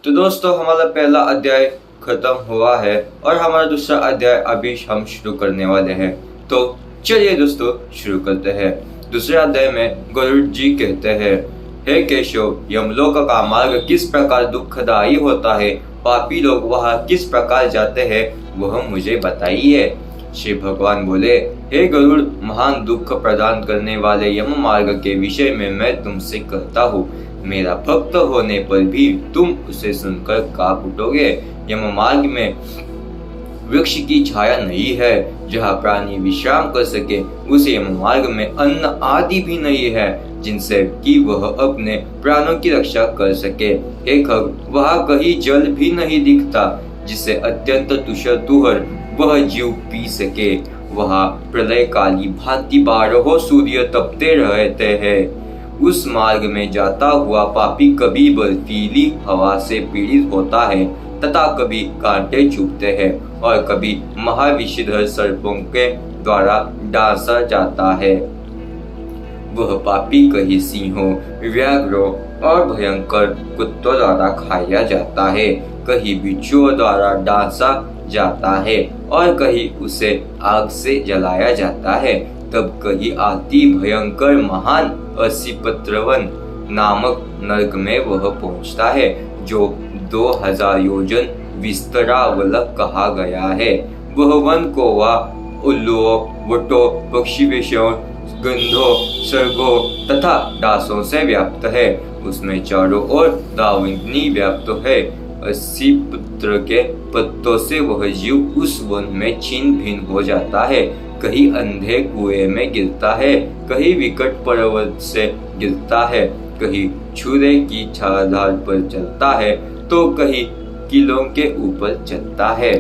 तो दोस्तों हमारा पहला अध्याय खत्म हुआ है और हमारा दूसरा अध्याय अभी हम शुरू करने वाले हैं। तो चलिए दोस्तों शुरू करते हैं। दूसरे अध्याय में गरुड़ जी कहते हैं, हे केशव, यमलोक का मार्ग किस प्रकार दुखदायी होता है, पापी लोग वहाँ किस प्रकार जाते हैं वह मुझे बताइए। श्री भगवान बोले, हे गरुड़, महान दुख प्रदान करने वाले यम मार्ग के विषय में मैं तुमसे कहता हूँ। मेरा भक्त होने पर भी तुम उसे सुनकर कांप उठोगे। यम मार्ग में वृक्ष की छाया नहीं है जहाँ प्राणी विश्राम कर सके। उस यम मार्ग में अन्न आदि भी नहीं है जिनसे कि वह अपने प्राणों की रक्षा कर सके। हे खग, वहाँ कहीं जल भी नहीं दिखता जिसे अत्यंत तुषर वह जीव पी सके। वहाँ प्रलय काली भांति 12 सूर्य तपते रहते हैं। उस मार्ग में जाता हुआ पापी कभी बर्फीली हवा से पीड़ित होता है तथा कभी कांटे चुभते हैं और कभी महाविषधर सर्पों के द्वारा डांसा जाता है। वह पापी कहीं सिंहों, व्याघ्रों और भयंकर कुत्तों द्वारा खाया जाता है, कहीं बिच्छुओं द्वारा डांसा जाता है और कहीं उसे आग से जलाया जाता है। तब कहीं अति भयंकर महान असिपत्रवन नामक नरक में वह पहुंचता है, जो 2000 योजन विस्तरावलक कहा गया है। वह वन कोवा, उल्लुओं, वटों, पक्षी वेशों, गंधों, सर्गों तथा डासों से व्याप्त है। उसमें चारों ओर दावाग्नि व्याप्त है। 80 पुत्र के पत्तों से वह जीव उस वन में छिन्न भिन्न हो जाता है। कहीं अंधे कुएं में गिरता है, कहीं विकट पर्वत से गिरता है, कहीं छुरे की छालधार पर चलता है तो कहीं किलों के ऊपर चलता है।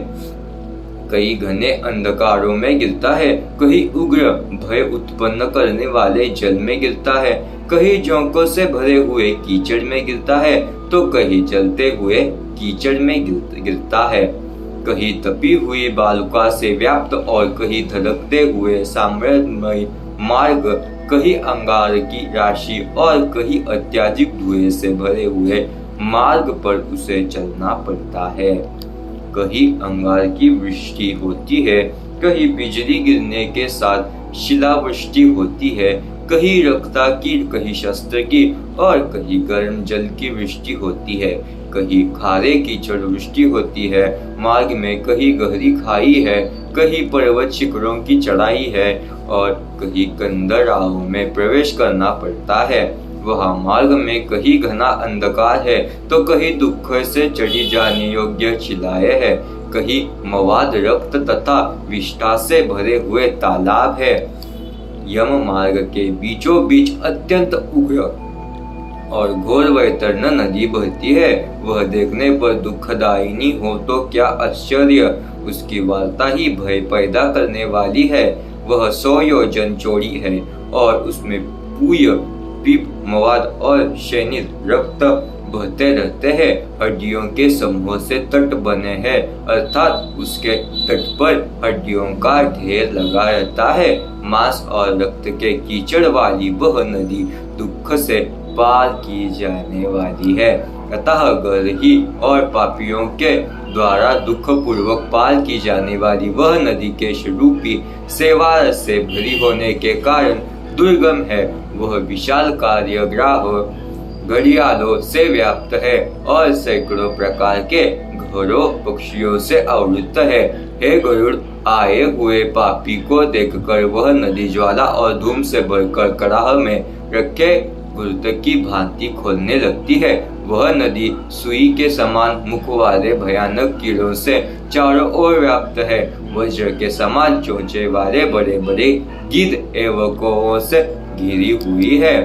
कहीं घने अंधकारों में गिरता है, कहीं उग्र भय उत्पन्न करने वाले जल में गिरता है, कहीं झोंकों से भरे हुए कीचड़ में गिरता है तो कहीं जलते हुए कीचड़ में गिरता है। कहीं तपी हुई बालुका से व्याप्त और कहीं धड़कते हुए साम्राज्यमय मार्ग, कहीं अंगार की राशि और कहीं अत्याधिक धुएं से भरे हुए मार्ग पर उसे चलना पड़ता है। कहीं अंगार की वृष्टि होती है, कहीं बिजली गिरने के साथ शिलावृष्टि होती है, कहीं रक्ता की, कहीं शस्त्र की और कहीं गर्म जल की वृष्टि होती है। कहीं खारे कीचड़ वृष्टि होती है। मार्ग में कहीं गहरी खाई है, कहीं पर्वत शिखरों की चढ़ाई है और कहीं कंदर राहों में प्रवेश करना पड़ता है। वहाँ मार्ग में कहीं घना अंधकार है तो कहीं दुख से चढ़ी जाने योग्य शिलाएं है, कहीं मवाद, रक्त तथा विष्ठा से भरे हुए तालाब है। यम मार्ग के बीचों बीच अत्यंत उग्र और घोर वैतरणी नदी बहती है। वह देखने पर दुखदायिनी हो तो क्या आश्चर्य, उसकी वार्ता ही भय पैदा करने वाली है। वह 100 योजन चौड़ी है और उसमें पूय, पीप, मवाद और शैनित रक्त बहते रहते हैं। हड्डियों के समूह से तट बने हैं, अर्थात उसके तट पर हड्डियों का ढेर लगा रहता है। मांस और रक्त के कीचड़ वाली वह नदी दुख से पार की जाने वाली है। अतः गर्ही और पापियों के द्वारा दुख पूर्वक पार की जाने वाली वह नदी के स्वरूपी सेवा से भरी होने के कारण दुर्गम है। वह विशाल कार्यग्राह घड़ियालों से व्याप्त है और सैकड़ों प्रकार के घरों पक्षियों से आवृत है। हे गरुड़, आए हुए पापी को देखकर वह नदी ज्वाला और धूम से भरकर कड़ाह में रखे गुरुत की भांति खोलने लगती है। वह नदी सुई के समान मुख वाले भयानक कीड़ों से चारों ओर व्याप्त है। वज्र के समान चोंचे वाले बड़े बड़े गिद्ध एवं कौओं से घिरी हुई है।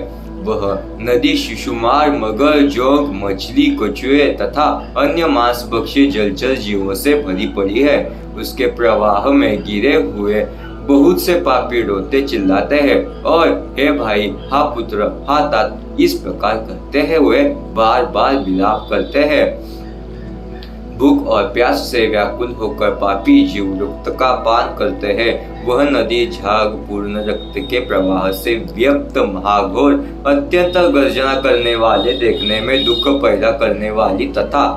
वह नदी शिशुमार, मगर, जोंक, मछली, कछुए तथा अन्य मांसभक्षी जलचर जीवों से भरी पड़ी है। उसके प्रवाह में गिरे हुए बहुत से पापी रोते चिल्लाते हैं और हे भाई, हा पुत्र, हा तात, इस प्रकार कहते हैं हुए बार बार विलाप करते हैं। भूख और प्यास से व्याकुल होकर पापी जीव रक्त का पान करते हैं। वह नदी झाग पूर्ण रक्त के प्रवाह से व्यक्त महाघोर अत्यंत गर्जना करने वाले, देखने में दुख पैदा करने वाली तथा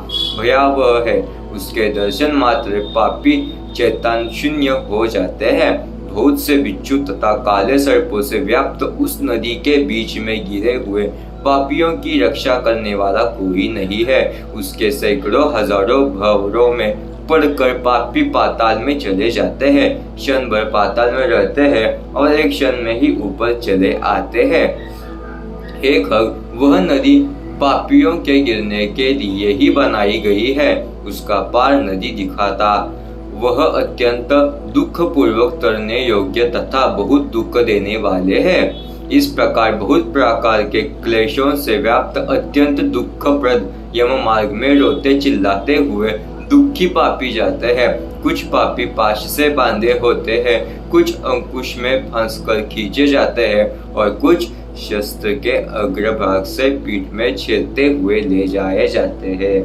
भयावह है। उसके दर्शन मात्र पापी चैतन्य शून्य हो जाते हैं। बहुत से बिच्छू तथा काले सर्पों से व्याप्त उस नदी के बीच में गिरे हुए पापियों की रक्षा करने वाला कोई नहीं है। उसके सैकड़ों हजारों भंवरों में पड़कर पापी पाताल में चले जाते हैं। क्षण भर पाताल में रहते हैं और एक क्षण में ही ऊपर चले आते हैं। हे खग, वह नदी पापियों के गिरने के लिए ही बनाई गई है। उसका पार नदी दिखाता वह अत्यंत दुख पूर्वक तरने योग्य तथा बहुत दुख देने वाले हैं। इस प्रकार बहुत प्रकार के क्लेशों से व्याप्त अत्यंत दुखप्रद यम मार्ग में रोते चिल्लाते हुए दुखी पापी जाते हैं। कुछ पापी पाश से बांधे होते हैं, कुछ अंकुश में फंसकर खींचे जाते हैं और कुछ शस्त्र के अग्रभाग से पीठ में छेदते हुए ले जाए जाते हैं।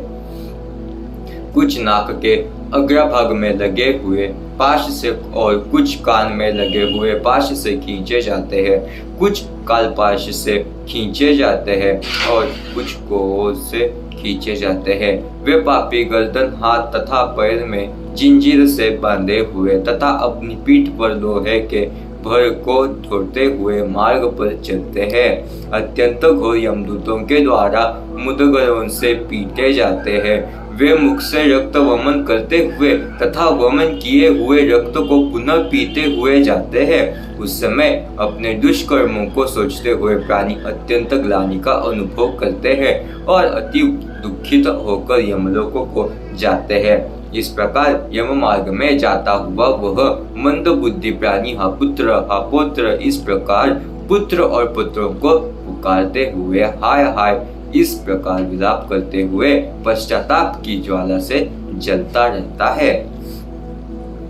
कुछ नाक के अग्रभाग में लगे हुए पाश से और कुछ कान में लगे हुए पाश से खींचे जाते हैं। कुछ कालपाश से खींचे जाते हैं और कुछ कोह से खींचे जाते हैं। वे पापी गर्दन, हाथ तथा पैर में जंजीर से बांधे हुए तथा अपनी पीठ पर लोहे के भर को ढोते हुए मार्ग पर चलते हैं। अत्यंत घोर यमदूतों के द्वारा मुदगरों से पीटे जाते हैं। वे मुख से रक्त वमन करते हुए तथा वमन किए हुए रक्त को पुनः पीते हुए जाते हैं। उस समय अपने दुष्कर्मों को सोचते हुए प्राणी अत्यंत ग्लानि का अनुभव करते हैं और अति दुखित होकर यमलोकों को जाते हैं। इस प्रकार यम मार्ग में जाता हुआ वह मंद बुद्धि प्राणी हा पुत्र इस प्रकार पुत्र और पुत्रों को पुकारते हुए हाय हाय इस प्रकार विलाप करते हुए पश्चाताप की ज्वाला से जलता रहता है।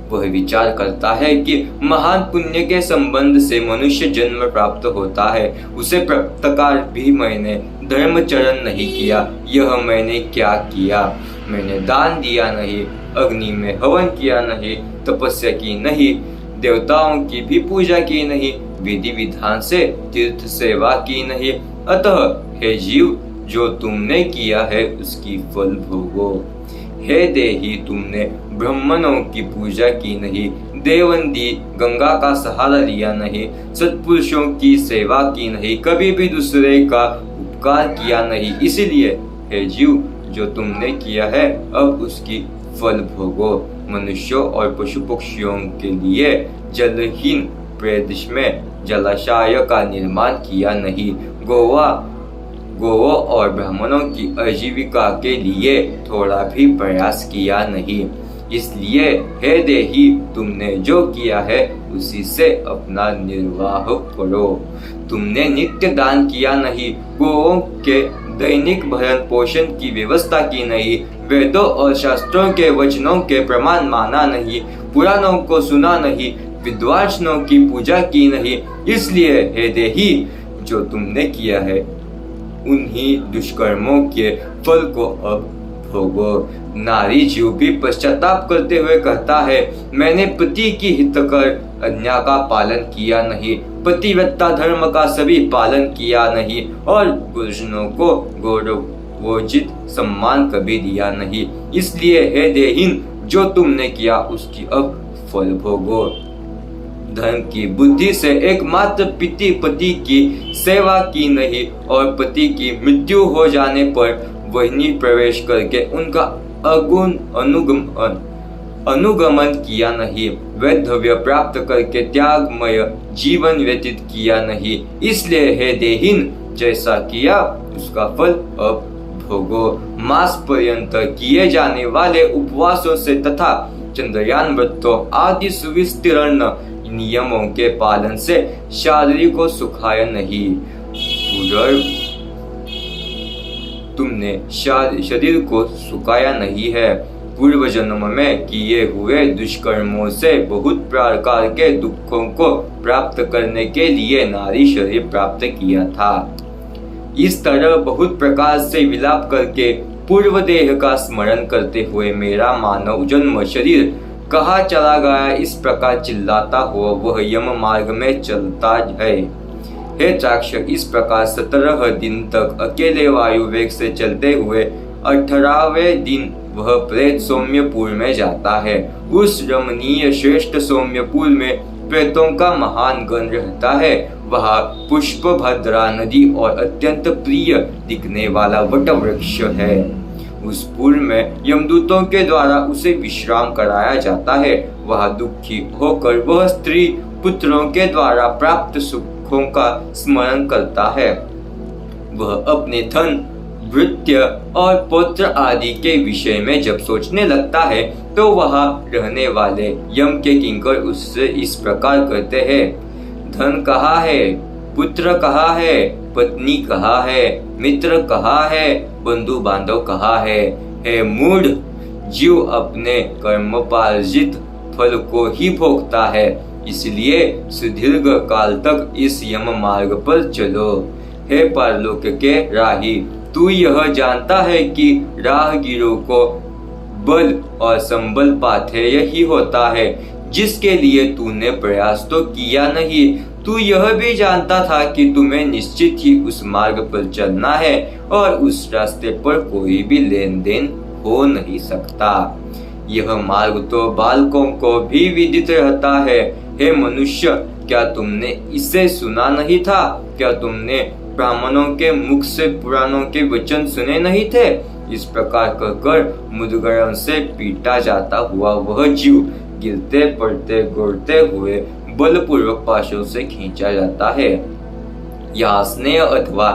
वह विचार करता है कि महान पुण्य के संबंध से मनुष्य जन्म प्राप्त होता है। उसे प्रकार भी मैंने धर्मचरण नहीं किया। यह मैंने क्या किया? मैंने दान दिया नहीं, अग्नि में हवन किया नहीं, तपस्या की नहीं, देवताओं की भी पूजा की नहीं, विधि विधान से तीर्थ सेवा की नहीं। अतः हे जीव, जो तुमने किया है उसकी फल भोगो। हे देही, तुमने ब्राह्मणों की पूजा की नहीं, देवंदी गंगा का सहारा लिया नहीं, सत्पुरुषों की सेवा की नहीं, कभी भी दूसरे का उपकार किया नहीं। इसलिए हे जीव, जो तुमने किया है अब उसकी फल भोगो। मनुष्यों और पशु पक्षियों के लिए जलहीन प्रदेश में जलाशय का निर्माण किया नहीं। गौओं और ब्राह्मणों की आजीविका के लिए थोड़ा भी प्रयास किया नहीं। इसलिए हे देही, तुमने जो किया है उसी से अपना निर्वाह करो। तुमने नित्य दान किया नहीं, गौओं के दैनिक भरण पोषण की व्यवस्था की नहीं, वेदों और शास्त्रों के वचनों के प्रमाण माना नहीं, पुराणों को सुना नहीं, विद्वांसों की पूजा की नहीं। इसलिए हे देही, जो तुमने किया है उन्हीं दुष्कर्मों के फल को अब भोगो। नारी जीव भी पश्चाताप करते हुए कहता है, मैंने पति की हितकर आज्ञा का पालन किया नहीं, पतिव्रता धर्म का सभी पालन किया नहीं और गुरुजनों को गौरवोचित सम्मान कभी दिया नहीं। इसलिए हे देहीन, जो तुमने किया उसकी अब फल भोगो। धर्म की बुद्धि से एकमात्र पति की सेवा की नहीं और पति की मृत्यु हो जाने पर वही प्रवेश करके उनका अनुगमन किया नहीं, वैधव्य प्राप्त करके त्यागमय जीवन व्यतीत किया नहीं। इसलिए हे देहीन, जैसा किया उसका फल अब भोगो। मास पर्यंत किए जाने वाले उपवासों से तथा चंद्रयान व्रतों आदि सुविस्तीर्ण नियमों के पालन से शारीरिक को सुखाया नहीं। तुमने शरीर को सुखाया नहीं है। पूर्व जन्म में किए हुए दुष्कर्मों से बहुत प्रकार के दुखों को प्राप्त करने के लिए नारी शरीर प्राप्त किया था। इस तरह बहुत प्रकार से विलाप करके पूर्व देह का स्मरण करते हुए मेरा मानव जन्म शरीर कहाँ चला गया, इस प्रकार चिल्लाता हुआ वह यम मार्ग में चलता है। हे चाक्ष, इस प्रकार 17 दिन तक अकेले वायु वेग से चलते हुए 18वें दिन वह प्रेत सौम्यपुर में जाता है। उस रमणीय श्रेष्ठ सौम्यपुर में प्रेतों का महान गण रहता है। वहाँ पुष्पभद्रा नदी और अत्यंत प्रिय दिखने वाला वट वृक्ष है। उस पुर में यमदूतों के द्वारा उसे विश्राम कराया जाता है। वह दुखी होकर वह स्त्री पुत्रों के द्वारा प्राप्त सुखों का स्मरण करता है। वह अपने धन, भृत्य और पुत्र आदि के विषय में जब सोचने लगता है तो वहाँ रहने वाले यम के किंकर उससे इस प्रकार कहते हैं, धन कहाँ है, पुत्र कहाँ है, पत्नी कहाँ है, मित्र कहाँ है, बंधु बांधव कहाँ है। हे मूढ़, जीव अपने कर्मोपार्जित फल को ही भोगता है, इसलिए सुदीर्घ काल तक इस यम मार्ग पर चलो। हे परलोक के राही, तू यह जानता है कि राहगीरों को बल और संबल पाथेय ही होता है, जिसके लिए तूने प्रयास तो किया नहीं। तू यह भी जानता था कि तुम्हें निश्चित ही उस मार्ग पर चलना है और उस रास्ते पर कोई भी लेन देन हो नहीं सकता। यह मार्ग तो बालकों को भी विदित रहता है। हे मनुष्य, क्या तुमने इसे सुना नहीं था? क्या तुमने ब्राह्मणों के मुख से पुराणों के वचन सुने नहीं थे? इस प्रकार कहकर मुद्गरों से पीटा जाता हुआ वह जीव गिरते पड़ते गिरते हुए बलपूर्वक पाशों से खींचा जाता है। यह स्नेह अथवा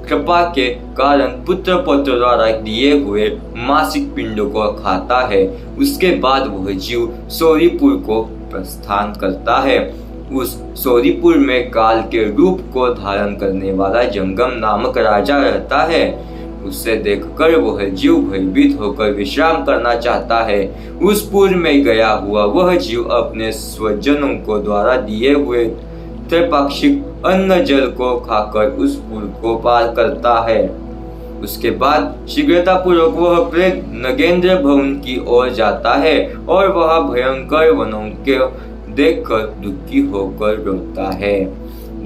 कृपा के कारण पुत्र पौत्र द्वारा दिए हुए मासिक पिंडों को खाता है। उसके बाद वह जीव सौरीपुर को प्रस्थान करता है। उस सौरीपुर में काल के रूप को धारण करने वाला जंगम नामक राजा रहता है। उसे देखकर वह जीव भयभीत होकर विश्राम करना चाहता है। उस पुर में गया हुआ वह जीव अपने स्वजनों को द्वारा दिए हुए त्रैपाक्षिक अन्न जल को खाकर उस पुर को पार करता है। उसके बाद शीघ्रता पूर्वक वह प्रेत नगेंद्र भवन की ओर जाता है और वह भयंकर वनों के देखकर दुखी होकर रोता है।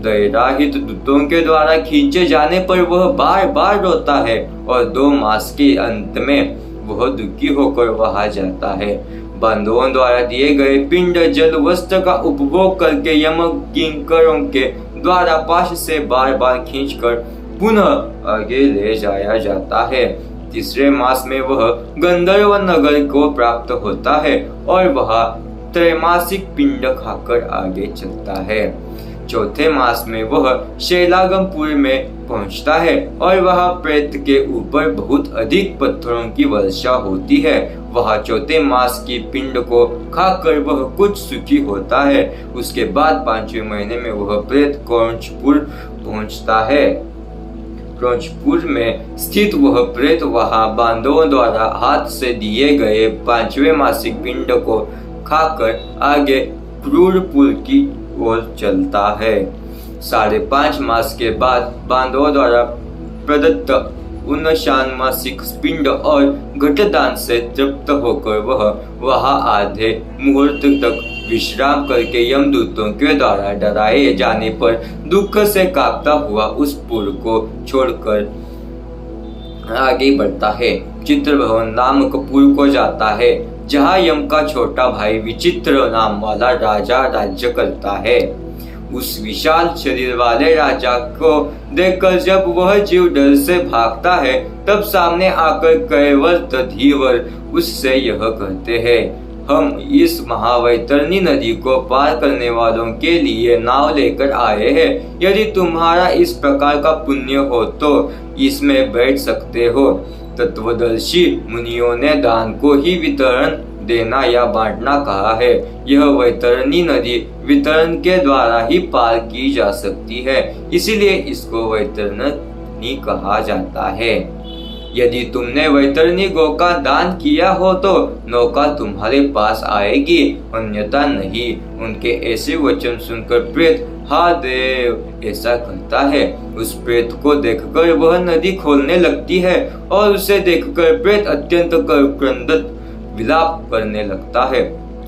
दैराहित दूतों के द्वारा खींचे जाने पर वह बार बार रोता है और 2 मास के अंत में वह दुखी होकर वहां जाता है। बंधुओं द्वारा दिए गए पिंड जल वस्त्र का उपभोग करके यम किंकरों के द्वारा पाश से बार बार खींचकर पुनः आगे ले जाया जाता है। 3 मास में वह गंधर्व नगर को प्राप्त होता है और वह त्रैमासिक पिंड खाकर आगे चलता है। 4थे मास में वह शैलागमपुर में पहुंचता है और वहां प्रेत के ऊपर बहुत अधिक पत्थरों की वर्षा होती है। वह 4थे मास की पिंड को खाकर वह कुछ सुखी होता है। उसके बाद 5वें महीने में वह प्रेत क्रौंचपुर पहुंचता है। क्रौंचपुर में स्थित वह प्रेत वहां बांधवों द्वारा हाथ से दिए गए 5वें मासिक पिंड को खाकर आगे क्रूरपुर की ओर चलता है। 5.5 मास के बाद बांधवों द्वारा प्रदत्त 59 मासिक पिंड और घटदान से तृप्त होकर वह वहां आधे मुहूर्त तक विश्राम करके यमदूतों के द्वारा डराए जाने पर दुख से कांपता हुआ उस पुर को छोड़कर आगे बढ़ता है। चित्रभवन नामक पुर को जाता है, जहाँ यम का छोटा भाई विचित्र नाम वाला राजा राज्य करता है। उस विशाल शरीर वाले राजा को देखकर जब वह जीव डर से भागता है, तब सामने आकर कैवर धीवर उससे यह कहते हैं, हम इस महावैतरणी नदी को पार करने वालों के लिए नाव लेकर आए हैं। यदि तुम्हारा इस प्रकार का पुण्य हो तो इसमें बैठ सकते हो। तत्वदर्शी मुनियों ने दान को ही वितरण देना या बांटना कहा है। यह वैतरणी नदी वितरण के द्वारा ही पार की जा सकती है, इसीलिए इसको वैतरणी कहा जाता है। यदि तुमने वैतरणी गौ का दान किया हो तो नौका तुम्हारे पास आएगी, अन्यथा नहीं। उनके ऐसे वचन सुनकर प्रेत हा देव ऐसा करता है। उस प्रेत को देखकर वह नदी खोलने लगती है और उसे देखकर प्रेत अत्यंत क्रंदत विलाप करने लगता है।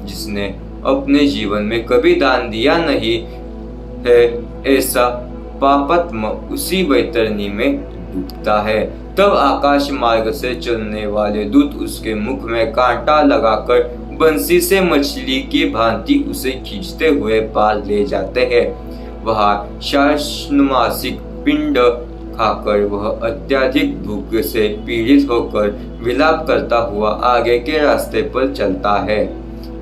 जिसने अपने जीवन में कभी दान दिया नहीं है, ऐसा पापात्मा उसी वैतरणी में डूबता है। तब आकाश मार्ग से चलने वाले दूत उसके मुख में कांटा लगाकर बंसी से मछली की भांति उसे खींचते हुए पार ले जाते हैं। वहाँ शासनमासिक पिंड खाकर वह अत्यधिक भूख से पीड़ित होकर विलाप करता हुआ आगे के रास्ते पर चलता है।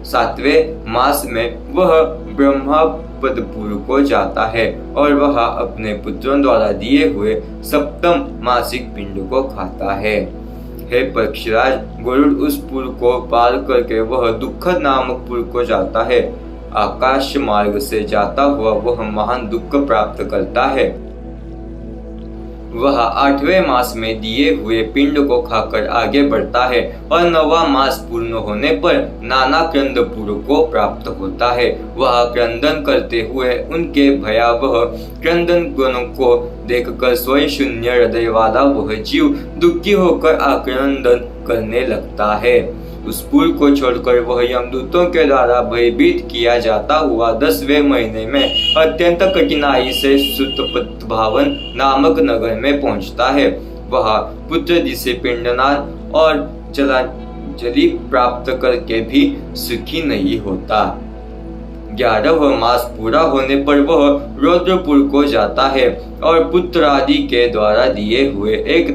7वें मास में वह ब्रह्मपदपुर को जाता है और वह अपने पुत्रों द्वारा दिए हुए सप्तम मासिक पिंड को खाता है। हे पक्षीराज, गरुड़ उस पुर को पार करके वह दुखद नामक पुर को जाता है। आकाश मार्ग से जाता हुआ वह महान दुख प्राप्त करता है। वह 8वें मास में दिए हुए पिंड को खाकर आगे बढ़ता है और 9वां मास पूर्ण होने पर नाना क्रंदपुर को प्राप्त होता है। वह क्रंदन करते हुए उनके भयावह क्रंदन गणों को देखकर स्वयं शून्य हृदय वाला वह जीव दुखी होकर आक्रंदन करने लगता है। उस पुर को छोड़कर वह यमदूतों के द्वारा भयभीत किया जाता हुआ 10वें महीने में अत्यंत कठिनाई से सुतपतभावन नामक नगर में पहुंचता है। वह पुत्र जिसे पिंडदान और जलांजलि प्राप्त करके भी सुखी नहीं होता। 11वां मास पूरा होने पर वह रौद्रपुर को जाता है और पुत्र आदि के द्वारा दिए हुए 1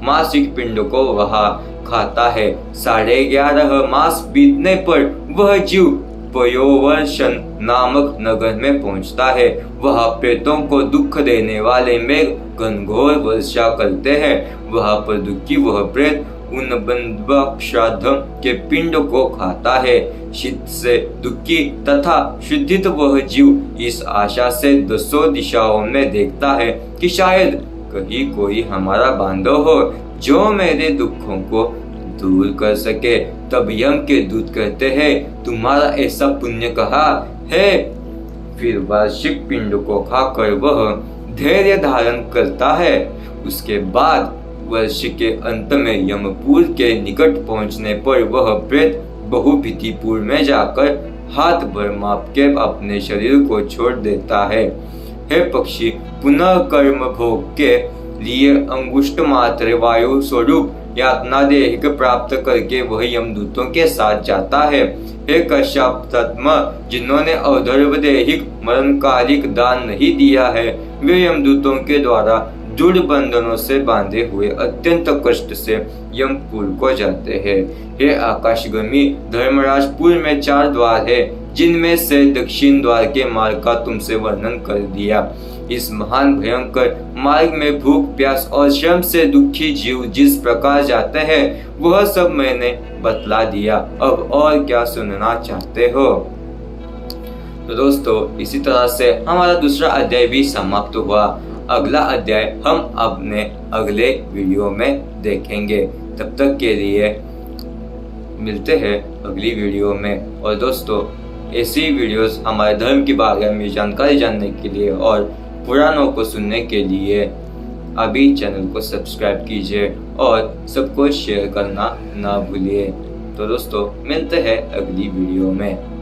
मासिक पिंड को वहां खाता है। 11.5 मास बीतने पर वह जीव पयोवर्षण नामक नगर में पहुंचता है। वह प्रेतों को दुख देने वाले मेघ घनघोर वर्षा करते हैं। वहां पर दुखी वह प्रेत उन बंधुश्राद्ध के पिंड को खाता है। शीत से दुखी तथा शुद्धित वह जीव इस आशा से 10 दिशाओं में देखता है कि शायद कहीं कोई हमारा बांधव हो जो मेरे दुखों को दूर कर सके। तब यम के दूत कहते हैं, तुम्हारा ऐसा पुण्य कहा है। फिर वार्षिक पिंड को खाकर वह धैर्य धारण करता है। उसके बाद वर्ष के अंत में यमपुर के निकट पहुंचने पर वह प्रेत बहुभीतिपुर में जाकर हाथ भर माप के अपने शरीर को छोड़ देता है। हे पक्षी, पुनः कर्म भोग के लिए अंगुष्ठ मात्र वायु स्वरूप यातना देहिक प्राप्त करके वह यमदूतों के साथ जाता है। हे कश्यपात्मा, जिन्होंने अवधर्व देहिक मरणकालिक दान नहीं दिया है, वे यमदूतों के द्वारा दृढ़ बंधनों से बांधे हुए अत्यंत कष्ट से यमपुर को जाते हैं। हे आकाशगमी धर्मराजपुर में 4 द्वार है, जिनमें से दक्षिण द्वार के मार्ग का तुमसे वर्णन कर दिया। इस महान भयंकर मार्ग में भूख प्यास और श्रम से दुखी जीव जिस प्रकार जाते हैं वह सब मैंने बतला दिया। अब और क्या सुनना चाहते हो? तो दोस्तों, इसी तरह से हमारा दूसरा अध्याय भी समाप्त हुआ। अगला अध्याय हम अपने अगले वीडियो में देखेंगे। तब तक के लिए मिलते हैं अगली वीडियो में। और दोस्तों, ऐसी वीडियोस हमारे धर्म के बारे में जानकारी जानने के लिए और पुराणों को सुनने के लिए अभी चैनल को सब्सक्राइब कीजिए और सबको शेयर करना ना भूलिए। तो दोस्तों, मिलते हैं अगली वीडियो में।